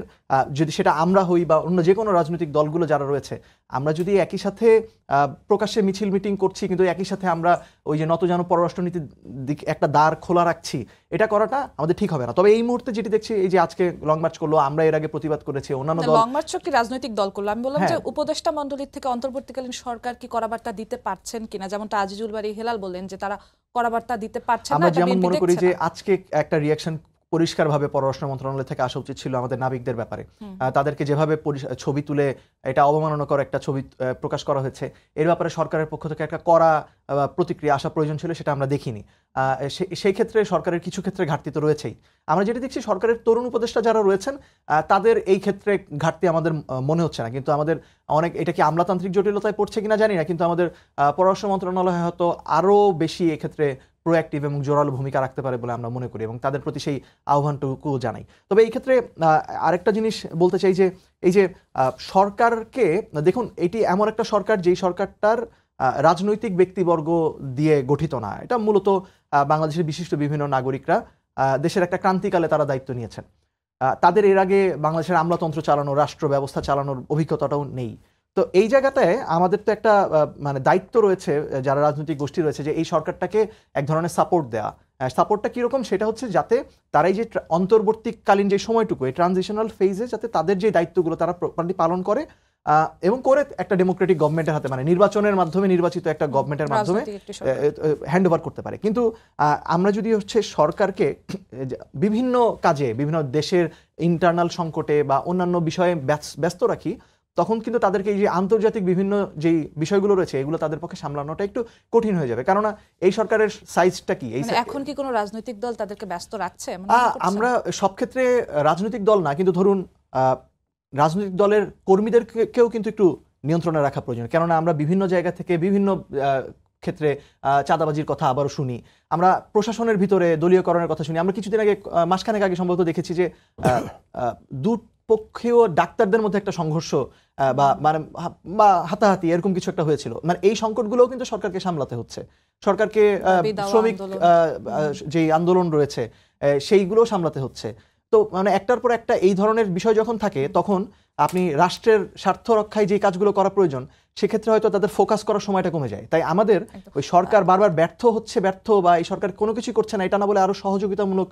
যদি সেটা আমরা হই বা অন্য যে কোনো রাজনৈতিক দলগুলো যারা রয়েছে, আমরা যদি একই সাথে প্রকাশ্যে মিছিল মিটিং করছি, কিন্তু একই সাথে আমরা ওই যে নতজানু পররাষ্ট্রনীতির দিকে একটা দ্বার খোলা রাখছি, এটা করাটা আমাদের ঠিক হবে না। তবে এই মুহূর্তে যেটি দেখছি, এই যে আজকে লং মার্চ করলো, আমরা এর আগে প্রতিবাদ করেছি, অন্যান্য দল লং মার্চ কি রাজনৈতিক দল করলো? আমি বললাম যে উপদেষ্টা মণ্ডলীর থেকে অন্তর্বর্তীকালীন সরকার কি কড়া বার্তা দিতে পারছেন কিনা, যেমনটা আজিজুল বারী হেলাল বললেন যে তারা কড়া বার্তা দিতে পারছেন না। আমরা যেমন মনে করি যে আজকে একটা রিঅ্যাকশন পরিষ্কারভাবে পররাষ্ট্র মন্ত্রণালয় থেকে আসা উচিত ছিল আমাদের নাবিকদের ব্যাপারে। তাদেরকে যেভাবে ছবি তুলে এটা অবমাননাকর একটা ছবি প্রকাশ করা হয়েছে, এর ব্যাপারে সরকারের পক্ষ থেকে একটা কড়া প্রতিক্রিয়া আসা প্রয়োজন ছিল, সেটা আমরা দেখিনি। সেই ক্ষেত্রে সরকারের কিছু ক্ষেত্রে ঘাটতি তো রয়েছেই। আমরা যেটা দেখছি সরকারের তরুণ উপদেষ্টা যারা রয়েছেন তাদের এই ক্ষেত্রে ঘাটতি আমাদের মনে হচ্ছে না, কিন্তু আমাদের অনেক, এটা কি আমলাতান্ত্রিক জটিলতায় পড়ছে কিনা জানি না, কিন্তু আমাদের পররাষ্ট্র মন্ত্রণালয় হয়তো আরও বেশি এক্ষেত্রে প্রোঅ্যাক্টিভ এবং জোরালো ভূমিকা রাখতে পারে বলে আমরা মনে করি, এবং তাদের প্রতি সেই আহ্বানটুকু জানাই। তবে এই ক্ষেত্রে আরেকটা জিনিস বলতে চাই যে এই যে সরকারকে দেখুন, এটি এমন একটা সরকার যেই সরকারটার রাজনৈতিক ব্যক্তিবর্গ দিয়ে গঠিত না, এটা মূলত বাংলাদেশের বিশিষ্ট বিভিন্ন নাগরিকরা দেশের একটা ক্রান্তিকালে তারা দায়িত্ব নিয়েছেন। তাদের এর আগে বাংলাদেশের আমলাতন্ত্র চালানো, রাষ্ট্র ব্যবস্থা চালানোর অভিজ্ঞতাটাও নেই। তো এই জায়গাটায় আমাদের তো একটা মানে দায়িত্ব রয়েছে, যারা রাজনৈতিক গোষ্ঠী রয়েছে, যে এই সরকারটাকে এক ধরনের সাপোর্ট দেওয়া। সাপোর্টটা কীরকম, সেটা হচ্ছে যাতে তারাই যে অন্তর্বর্তীকালীন যে সময়টুকু, এই ট্রানজিশনাল ফেজে, যাতে তাদের যে দায়িত্বগুলো তারা প্রপারলি পালন করে এবং করে একটা ডেমোক্রেটিক গভর্নমেন্টের হাতে, মানে নির্বাচনের মাধ্যমে নির্বাচিত একটা গভর্নমেন্টের মাধ্যমে হ্যান্ড ওভার করতে পারে। কিন্তু আমরা যদি হচ্ছে সরকারকে বিভিন্ন কাজে, বিভিন্ন দেশের ইন্টারনাল সংকটে বা অন্যান্য বিষয়ে ব্যস্ত রাখি, তখন কিন্তু তাদেরকে এই যে আন্তর্জাতিক বিভিন্ন যেই বিষয়গুলো রয়েছে এগুলো তাদের পক্ষে সামলানোটা একটু কঠিন হয়ে যাবে। কেননা এই সরকারের সাইজটা কি, এখন কি কোনো রাজনৈতিক দল তাদেরকে ব্যস্ত রাখছে? আমরা সব ক্ষেত্রে রাজনৈতিক দল না, কিন্তু ধরুন রাজনৈতিক দলের কর্মীদেরকেও কিন্তু একটু নিয়ন্ত্রণে রাখা প্রয়োজন। কেননা আমরা বিভিন্ন জায়গা থেকে বিভিন্ন ক্ষেত্রে চাঁদাবাজির কথা আবারও শুনি, আমরা প্রশাসনের ভিতরে দলীয়করণের কথা শুনি। আমরা কিছুদিন আগে, মাসখানেক আগে সম্ভবত দেখেছি যে দুপক্ষীয় ডাক্তারদের মধ্যে একটা সংঘর্ষ বা হাতাহাতি এরকম কিছু একটা হয়েছিল। মানে এই সংকটগুলোও কিন্তু সরকারকে সামলাতে হচ্ছে, সরকারকে শ্রমিক যে আন্দোলন রয়েছে সেইগুলো সামলাতে হচ্ছে। তো মানে একটার পর একটা এই ধরনের বিষয় যখন থাকে, তখন আপনি রাষ্ট্রের স্বার্থ রক্ষায় যে কাজগুলো করা প্রয়োজন, সেক্ষেত্রে হয়তো তাদের ফোকাস করার সময়টা কমে যায়। তাই আমাদের ওই সরকার বারবার ব্যর্থ বা এই সরকার কোনো কিছু করছে না এটা না বলে আরো সহযোগিতামূলক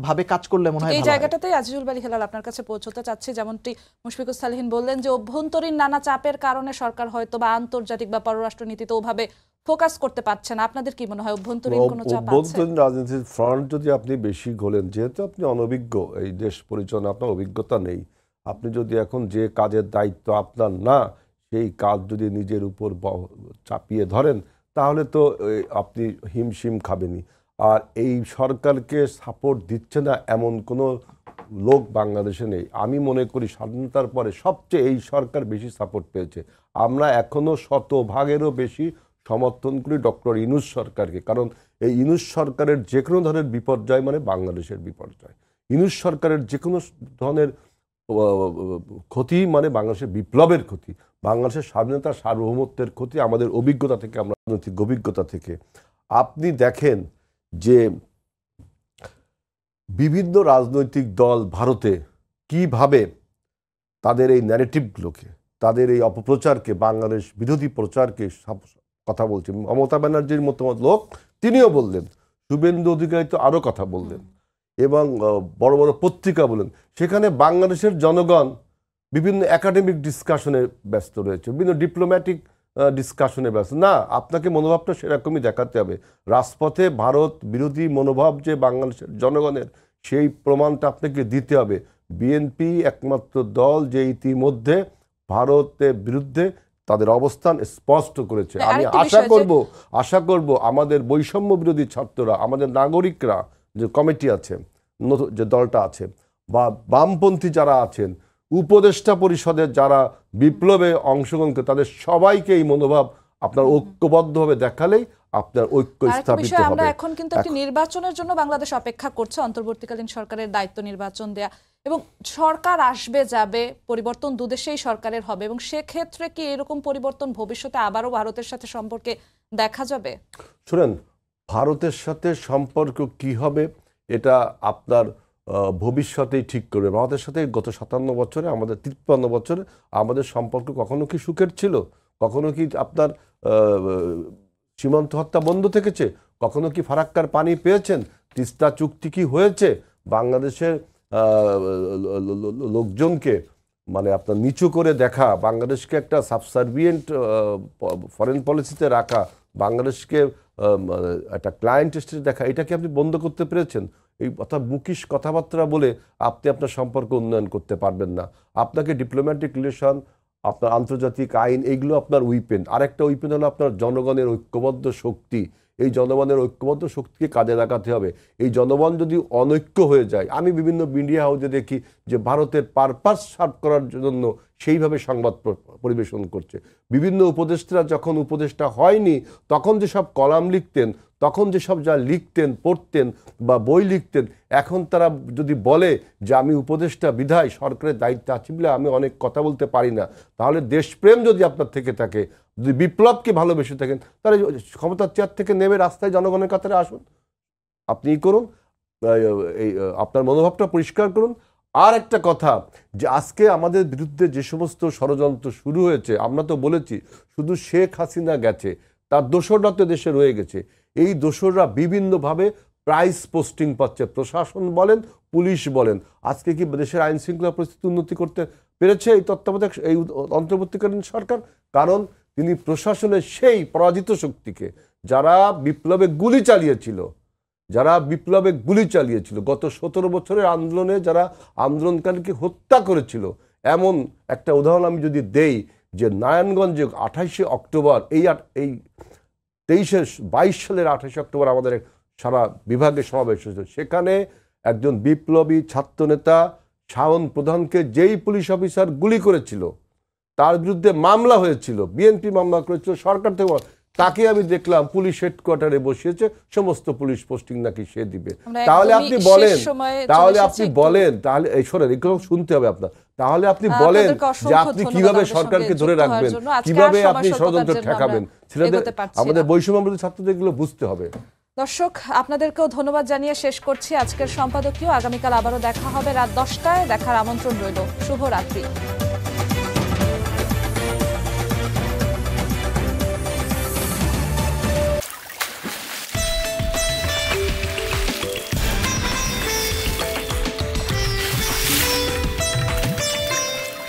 ভাবে কাজ করলে মনে হয়। এই জায়গাটাতেই আজিজুল বারী হেলাল আপনার কাছে পৌঁছতে চাচ্ছি, যেমনটি মুশফিকুস সালেহীন বললেন যে অভ্যন্তরীণ নানা চাপের কারণে সরকার হয়তো বা আন্তর্জাতিক বা পররাষ্ট্র নীতিতে ওভাবে ফোকাস করতে পারছে না। আপনাদের কি মনে হয় অভ্যন্তরীণ কোনো চাপ আছে? অভ্যন্তরীণ রাজনীতির ফ্রন্ট যদি আপনি বেশি গোলেন, যেহেতু আপনি অনভিজ্ঞ, এই দেশ পরিচালনা আপনার অভিজ্ঞতা নেই, আপনি যদি এখন যে কাজের দায়িত্ব আপনার না, সেই কাজ যদি নিজের উপর চাপিয়ে ধরেন, তাহলে তো আপনি হিমশিম খাবেনই। আর এই সরকারকে সাপোর্ট দিচ্ছে না এমন কোনো লোক বাংলাদেশে নেই। আমি মনে করি স্বাধীনতার পরে সবচেয়ে এই সরকার বেশি সাপোর্ট পেয়েছে। আমরা এখনো শতভাগেরও বেশি সমর্থন করি ডক্টর ইউনূস সরকারকে, কারণ এই ইউনূস সরকারের যে কোনো ধরনের বিপর্যয় মানে বাংলাদেশের বিপর্যয়। ইউনূস সরকারের যে কোনো ধরনের ক্ষতি মানে বাংলাদেশের বিপ্লবের ক্ষতি, বাংলাদেশের স্বাধীনতা সার্বভৌমত্বের ক্ষতি। আমাদের অভিজ্ঞতা থেকে, আমরা রাজনৈতিক অভিজ্ঞতা থেকে আপনি দেখেন যে বিভিন্ন রাজনৈতিক দল ভারতে কিভাবে তাদের এই ন্যারেটিভগুলোকে, তাদের এই অপপ্রচারকে, বাংলাদেশ বিরোধী প্রচারকে কথা বলছে। মমতা ব্যানার্জির মতো লোক তিনিও বললেন, শুভেন্দু অধিকারী তো আরও কথা বললেন, এবং বড় বড় পত্রিকা বলেন। সেখানে বাংলাদেশের জনগণ বিভিন্ন একাডেমিক ডিসকাশনে ব্যস্ত রয়েছে, বিভিন্ন ডিপ্লোম্যাটিক ডিসকাশনে ব্যস্ত না। আপনাকে মনোভাবটা সেরকমই দেখাতে হবে। রাজপথে ভারত বিরোধী মনোভাব যে বাংলাদেশের জনগণের, সেই প্রমাণটা আপনাকে দিতে হবে। বিএনপি একমাত্র দল যে ইতিমধ্যে ভারতের বিরুদ্ধে তাদের অবস্থান স্পষ্ট করেছে। আমি আশা করব আমাদের বৈষম্য বিরোধী ছাত্ররা, আমাদের নাগরিকরা, যে কমিটি আছে, যে দলটা আছে, বা বামপন্থী যারা আছেন, উপদেষ্টা পরিষদের যারা বিপ্লবে অংশগ্রহণ করে, তাদের সবাইকে এই মনোভাব আপনার ঐক্যবদ্ধভাবে দেখালেই আপনার ঐক্য স্থাপিত হবে। আমরা এখন কিন্তু একটি নির্বাচনের জন্য বাংলাদেশ অপেক্ষা করছে, অন্তর্বর্তীকালীন সরকারের দায়িত্ব নির্বাচন দেয়া, এবং সরকার আসবে যাবে, পরিবর্তন দুদেশেই সরকারের হবে, এবং সেক্ষেত্রে কি এরকম পরিবর্তন ভবিষ্যতে আবারও ভারতের সাথে সম্পর্কে দেখা যাবে? শুনেন, ভারতের সাথে সম্পর্ক কি হবে এটা আপনার ভবিষ্যতেই ঠিক করবে। ভারতের সাথে গত 57 বছরে, আমাদের 53 বছরে আমাদের সম্পর্ক কখনো কি সুখের ছিল? কখনো কি আপনার সীমান্ত হত্যা বন্ধ থেকেছে? কখনো কি ফারাক্কার পানি পেয়েছেন? তিস্তা চুক্তি কি হয়েছে? বাংলাদেশের লোকজনকে মানে আপনার নিচু করে দেখা, বাংলাদেশকে একটা সাবসার্ভিয়েন্ট ফরেন পলিসিতে রাখা, বাংলাদেশকে একটা ক্লায়েন্ট স্টেটে দেখা, এটা কি আপনি বন্ধ করতে পেরেছেন? এই অর্থাৎ মুখিশ কথাবার্তা বলে আপনি আপনার সম্পর্ক উন্নয়ন করতে পারবেন না। আপনাকে ডিপ্লোম্যাটিক রিলেশন, আপনার আন্তর্জাতিক আইন, এইগুলো আপনার উইপেন। আরেকটা উইপেন হলো আপনার জনগণের ঐক্যবদ্ধ শক্তি। এই জনগণের ঐক্যবদ্ধ শক্তিকে কাজে লাগাতে হবে। এই জনগণ যদি অনৈক্য হয়ে যায়, আমি বিভিন্ন মিডিয়া হাউসে দেখি যে ভারতের পারপাস সার্ভ করার জন্য সেইভাবে সংবাদ পরিবেশন করছে। বিভিন্ন উপদেষ্টারা যখন উপদেষ্টা হয়নি তখন যেসব কলাম লিখতেন, তখন যেসব যা লিখতেন, পড়তেন বা বই লিখতেন, এখন তারা যদি বলে যে আমি উপদেষ্টা বিধায় সরকারের দায়িত্বে আছি বলে আমি অনেক কথা বলতে পারি না, তাহলে দেশপ্রেম যদি আপনার থেকে থাকে, যদি বিপ্লবকে ভালোবেসে থাকেন, তাহলে ক্ষমতার চেয়ার থেকে নেমে রাস্তায় জনগণের কাতারে আসুন, আপনি করুন, এই আপনার মনোভাবটা পরিষ্কার করুন। আর একটা কথা, যে আজকে আমাদের বিরুদ্ধে যে সমস্ত ষড়যন্ত্র শুরু হয়েছে, আমরা তো বলেছি শুধু শেখ হাসিনা গেছে, তার দোসররা তো দেশে রয়ে গেছে। এই দোসররা বিভিন্নভাবে প্রাইস পোস্টিং পাচ্ছে, প্রশাসন বলেন, পুলিশ বলেন। আজকে কি দেশের আইন শৃঙ্খলা পরিস্থিতি উন্নতি করতে পেরেছে এই তত্ত্বাবধায়ক এই অন্তর্বর্তীকালীন সরকার? কারণ তিনি প্রশাসনের সেই পরাজিত শক্তিকে, যারা বিপ্লবে গুলি চালিয়েছিল, গত 17 বছরের আন্দোলনে যারা আন্দোলনকারীকে হত্যা করেছিল, এমন একটা উদাহরণ আমি যদি দেই, যে নারায়ণগঞ্জে 28শে অক্টোবর, এই 22 সালের 28শে অক্টোবর আমাদের সারা বিভাগে সমাবেশ হয়েছিল। সেখানে একজন বিপ্লবী ছাত্রনেতা শাওন প্রধানকে যেই পুলিশ অফিসার গুলি করেছিল, তার বিরুদ্ধে মামলা হয়েছিল, বিএনপি মামলা করেছিল, সরকার থেকে। তাকে আমি দেখলাম পুলিশ হেডকোয়ার্টারে বসিয়েছে, সমস্ত পুলিশ পোস্টিং নাকি সে দিবে। তাহলে আপনি বলেন, তাহলে এই শোনেন, এগুলো শুনতে হবে আপনার। তাহলে আপনি বলেন যে আপনি কিভাবে সরকারকে ধরে রাখবেন, কিভাবে আপনি ষড়যন্ত্র ঠেকাবেন, সেটা আমাদের বৈষম্যবিরোধী ছাত্রদের এগুলো বুঝতে হবে। দর্শক, আপনাদেরকেও ধন্যবাদ জানিয়ে শেষ করছি আজকের সম্পাদকীয়। আগামীকাল আবারও দেখা হবে রাত 10টায়। দেখার আমন্ত্রণ রইল। শুভরাত্রি।